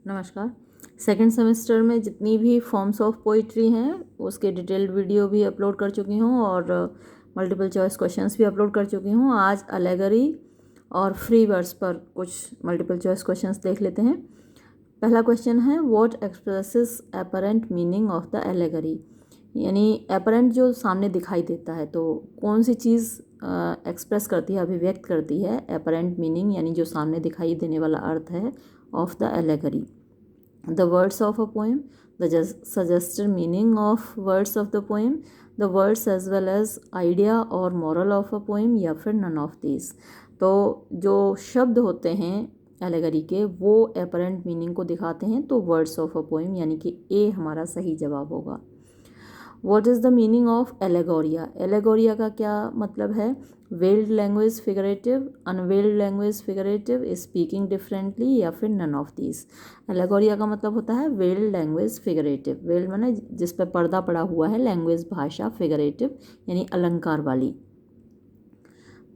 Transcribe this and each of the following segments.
नमस्कार। Second semester में जितनी भी फॉर्म्स ऑफ पोइट्री हैं उसके डिटेल्ड वीडियो भी अपलोड कर चुकी हूँ और मल्टीपल चॉइस क्वेश्चंस भी अपलोड कर चुकी हूँ। आज एलेगरी और फ्री वर्ड्स पर कुछ मल्टीपल चॉइस क्वेश्चंस देख लेते हैं। पहला क्वेश्चन है, what expresses apparent meaning of the allegory, यानी एपरेंट जो सामने दिखाई देता है तो कौन सी चीज़ एक्सप्रेस करती है, अभिव्यक्त करती है एपरेंट मीनिंग, यानी जो सामने दिखाई देने वाला अर्थ है of the allegory. The words of a poem, the suggested meaning of words of the poem, the words as well as idea or moral of a poem, या फिर none of these। तो जो शब्द होते हैं एलेगरी के वो apparent meaning को दिखाते हैं, तो वर्ड्स ऑफ अ पोएम यानी कि ए हमारा सही जवाब होगा। What is the meaning of allegoria, allegoria का क्या मतलब है? Veiled language figurative, unveiled language figurative, speaking differently, या फिर नन ऑफ दीज। एलेगोरिया का मतलब होता है वेल्ड लैंग्वेज फिगरेटिव, वेल्ड माने जिस पर पर्दा पड़ा हुआ है, लैंग्वेज भाषा, फिगरेटिव यानी अलंकार वाली।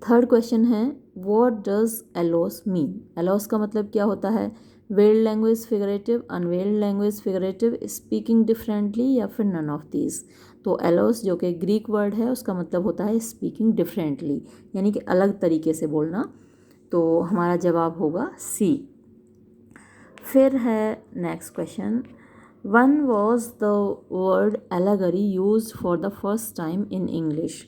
थर्ड क्वेश्चन है, व्हाट डज एलोस मीन, एलोस का मतलब क्या होता है? Veiled language figurative, unveiled language figurative, speaking differently, या फिर नन ऑफ दीज। तो एलोस जो कि ग्रीक वर्ड है उसका मतलब होता है स्पीकिंग डिफरेंटली, यानी कि अलग तरीके से बोलना। तो हमारा जवाब होगा सी। फिर है next question, one was the word allegory use for the first time in English.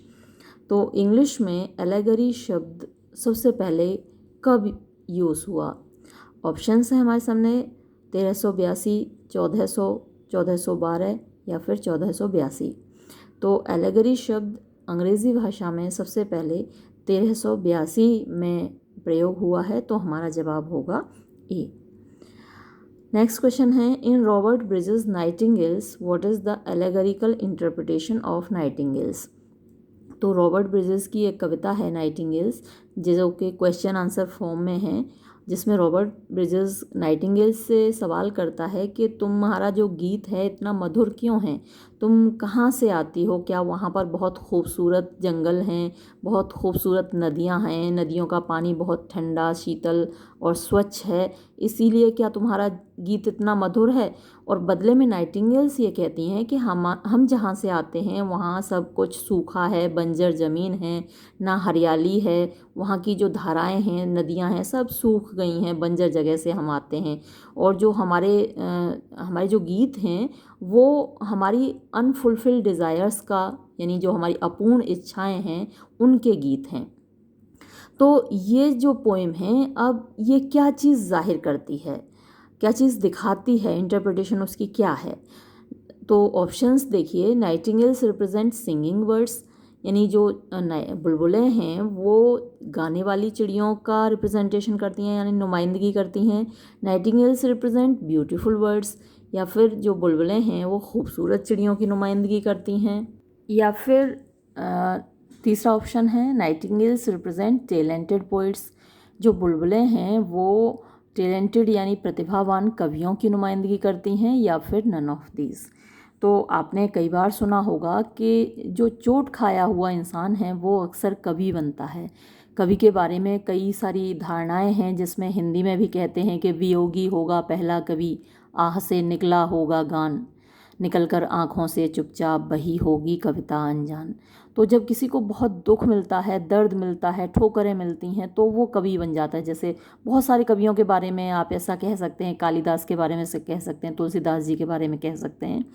तो इंग्लिश में एलेगरी शब्द सबसे पहले कब यूज़ हुआ? ऑप्शंस हैं हमारे सामने 1382, 1400, 1412 या फिर 1482। तो एलेगरी शब्द अंग्रेज़ी भाषा में सबसे पहले 1382 में प्रयोग हुआ है, तो हमारा जवाब होगा ए। नेक्स्ट क्वेश्चन है, in Robert Bridges nightingales what is the allegorical interpretation of nightingales. तो रॉबर्ट ब्रिजेस की एक कविता है नाइटिंगेल्स, जो कि क्वेश्चन आंसर फॉर्म में है, जिसमें रॉबर्ट ब्रिजेस नाइटिंगेल्स से सवाल करता है कि तुम्हारा जो गीत है इतना मधुर क्यों है, तुम कहाँ से आती हो, क्या वहाँ पर बहुत खूबसूरत जंगल हैं, बहुत खूबसूरत नदियाँ हैं, नदियों का पानी बहुत ठंडा, शीतल और स्वच्छ है, इसीलिए क्या तुम्हारा गीत इतना मधुर है? और बदले में नाइटिंगेल्स ये कहती हैं कि हम जहाँ से आते हैं वहाँ सब कुछ सूखा है, बंजर ज़मीन है, ना हरियाली है, वहाँ की जो धाराएं हैं, नदियाँ हैं, सब सूख गई हैं, बंजर जगह से हम आते हैं। और जो हमारे जो गीत हैं वो हमारी अनफुलफिल्ड डिज़ायर्स का, यानी जो हमारी अपूर्ण इच्छाएं हैं उनके गीत हैं। तो ये जो पोएम है, अब ये क्या चीज़ जाहिर करती है, क्या चीज़ दिखाती है, इंटरप्रिटेशन उसकी क्या है? तो ऑप्शंस देखिए, नाइटिंगेल्स रिप्रेजेंट सिंगिंग बर्ड्स, यानी जो बुलबुलें हैं वो गाने वाली चिड़ियों का रिप्रेजेंटेशन करती हैं, यानी नुमाइंदगी करती हैं। नाइटिंगेल्स रिप्रेजेंट ब्यूटीफुल बर्ड्स, या फिर जो बुलबुलें हैं वो खूबसूरत चिड़ियों की नुमाइंदगी करती हैं। या फिर तीसरा ऑप्शन है, नाइटिंगेल्स रिप्रेजेंट टैलेंटेड पोइट्स, जो बुलबुलें हैं वो टैलेंटेड यानी प्रतिभावान कवियों की नुमाइंदगी करती हैं, या फिर नन ऑफ दीज। तो आपने कई बार सुना होगा कि जो चोट खाया हुआ इंसान है वो अक्सर कवि बनता है। कवि के बारे में कई सारी धारणाएं हैं, जिसमें हिंदी में भी कहते हैं कि वियोगी होगा पहला कवि, आह से निकला होगा गान, निकलकर आँखों से चुपचाप बही होगी कविता अनजान। तो जब किसी को बहुत दुख मिलता है, दर्द मिलता है, ठोकरें मिलती हैं, तो वो कवि बन जाता है। जैसे बहुत सारे कवियों के बारे में आप ऐसा कह सकते हैं, कालिदास के बारे में से कह सकते हैं, तुलसीदास जी के बारे में कह सकते हैं।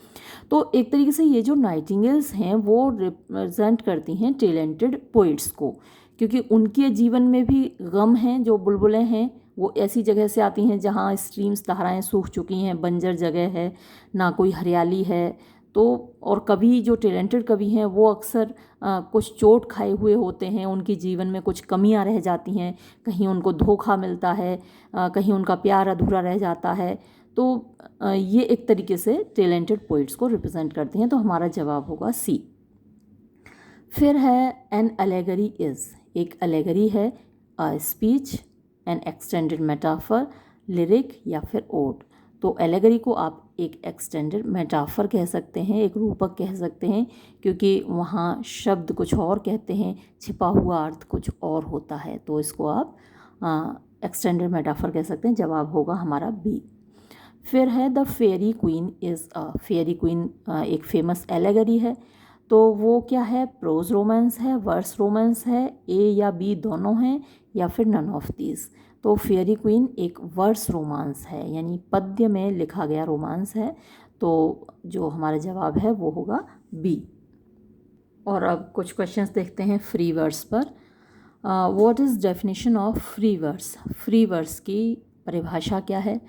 तो एक तरीके से ये जो नाइटिंगेल्स हैं वो रिप्रेजेंट करती हैं टैलेंटेड पोइट्स को, क्योंकि उनके जीवन में भी गम हैं। जो बुलबुलें हैं वो ऐसी जगह से आती हैं जहाँ स्ट्रीम्स, धाराएं सूख चुकी हैं, बंजर जगह है, ना कोई हरियाली है। तो और कवि, जो टैलेंटेड कवि हैं वो अक्सर कुछ चोट खाए हुए होते हैं, उनके जीवन में कुछ कमियां रह जाती हैं, कहीं उनको धोखा मिलता है, कहीं उनका प्यार अधूरा रह जाता है। तो ये एक तरीके से टैलेंटेड पोइट्स को रिप्रेजेंट करती हैं, तो हमारा जवाब होगा सी। फिर है एन एलेगरी इज़, एक एलेगरी है speech, N extended metaphor, lyric, या फिर ओड। तो एलेगरी को आप एक एक्सटेंडेड मेटाफर कह सकते हैं, एक रूपक कह सकते हैं, क्योंकि वहाँ शब्द कुछ और कहते हैं, छिपा हुआ अर्थ कुछ और होता है, तो इसको आप एक्सटेंडेड मेटाफर कह सकते हैं। जवाब होगा हमारा बी। फिर है the fairy queen is a, fairy queen एक फेमस एलेगरी है, तो वो क्या है, प्रोज रोमांस है, वर्स रोमांस है, ए या बी दोनों हैं, या फिर नन ऑफ दीज। तो फेयरी क्वीन एक वर्स रोमांस है, यानी पद्य में लिखा गया रोमांस है, तो जो हमारा जवाब है वो होगा बी। और अब कुछ क्वेश्चंस देखते हैं फ्री वर्स पर। What is definition of free verse? Free verse की परिभाषा क्या है?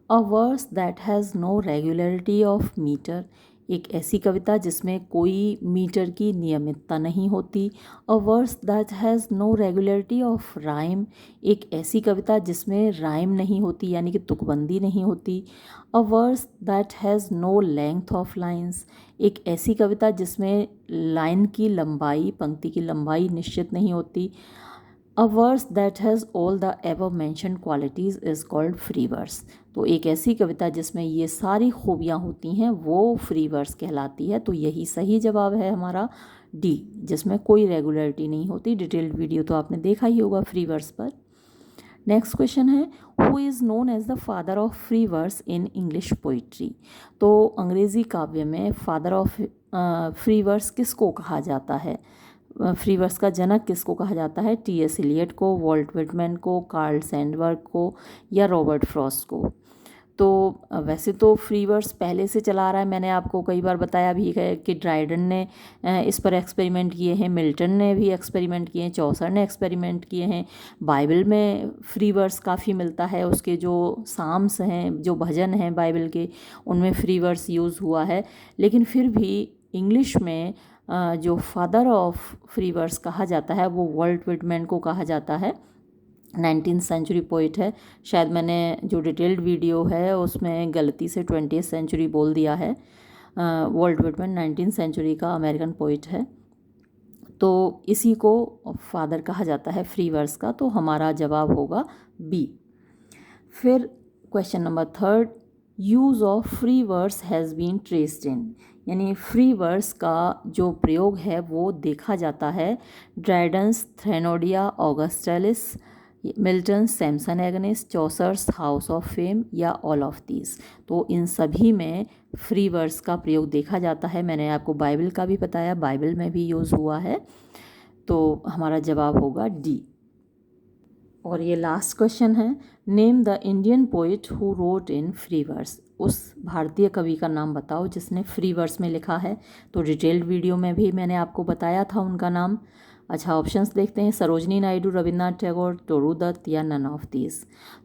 A verse that has no regularity of metre, एक ऐसी कविता जिसमें कोई मीटर की नियमितता नहीं होती। A verse that has no regularity of rhyme, एक ऐसी कविता जिसमें राइम नहीं होती, यानी कि तुकबंदी नहीं होती। A verse that has no length of lines, एक ऐसी कविता जिसमें लाइन की लंबाई, पंक्ति की लंबाई निश्चित नहीं होती। A verse that has all the above mentioned qualities is called free verse, तो एक ऐसी कविता जिसमें ये सारी खूबियाँ होती हैं वो फ्री वर्स कहलाती है। तो यही सही जवाब है हमारा डी, जिसमें कोई रेगुलरिटी नहीं होती। डिटेल्ड वीडियो तो आपने देखा ही होगा फ्री वर्स पर। नेक्स्ट क्वेश्चन है, who is known as the father of free verse in English poetry? तो अंग्रेज़ी काव्य में फादर ऑफ फ्री वर्स किसको कहा जाता है? फ्री वर्स का जनक किसको कहा जाता है? टी.एस. एलियट को, वॉल्ट विटमैन को, कार्ल सैंडबर्ग को, या रॉबर्ट फ्रॉस्ट को? तो वैसे तो फ्री वर्स पहले से चला आ रहा है, मैंने आपको कई बार बताया भी है कि ड्राइडन ने इस पर एक्सपेरिमेंट किए हैं, मिल्टन ने भी एक्सपेरिमेंट किए हैं, चौसर ने एक्सपेरिमेंट किए हैं। बाइबल में फ्री वर्स काफ़ी मिलता है, उसके जो साम्स हैं, जो भजन हैं बाइबल के, उनमें फ्री वर्स यूज़ हुआ है। लेकिन फिर भी इंग्लिश में जो फादर ऑफ फ्री वर्स कहा जाता है वो वॉल्ट विटमैन को कहा जाता है। 19th सेंचुरी पोइट है। शायद मैंने जो डिटेल्ड वीडियो है उसमें गलती से 20th सेंचुरी बोल दिया है। वॉल्ट विटमैन 19th सेंचुरी का अमेरिकन पोइट है, तो इसी को फादर कहा जाता है फ्री वर्स का, तो हमारा जवाब होगा बी। फिर question number 3, use of free verse has been traced in, यानी फ्री वर्स का जो प्रयोग है वो देखा जाता है Dryden's Threnodia Augustalis, Milton Samson Agonistes, Chaucer's House of Fame, या ऑल ऑफ दीज। तो इन सभी में फ्री वर्स का प्रयोग देखा जाता है। मैंने आपको बाइबल का भी बताया, बाइबल में भी यूज़ हुआ है, तो हमारा जवाब होगा डी। और ये लास्ट क्वेश्चन है, name the Indian poet who wrote in free verse, उस भारतीय कवि का नाम बताओ जिसने फ्री वर्स में लिखा है। तो डिटेल्ड वीडियो में भी मैंने आपको बताया था उनका नाम। अच्छा, ऑप्शंस देखते हैं, सरोजनी नायडू, रविन्द्रनाथ टैगोर, टोरू दत्त, या नन ऑफ दीज।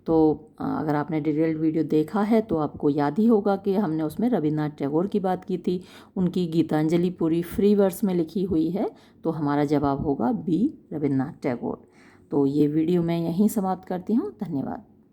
तो अगर आपने डिटेल्ड वीडियो देखा है तो आपको याद ही होगा कि हमने उसमें रविन्द्रनाथ टैगोर की बात की थी, उनकी गीतांजलि पूरी फ्री वर्स में लिखी हुई है, तो हमारा जवाब होगा बी, रविन्द्रनाथ टैगोर। तो ये वीडियो मैं यहीं समाप्त करती हूँ। धन्यवाद।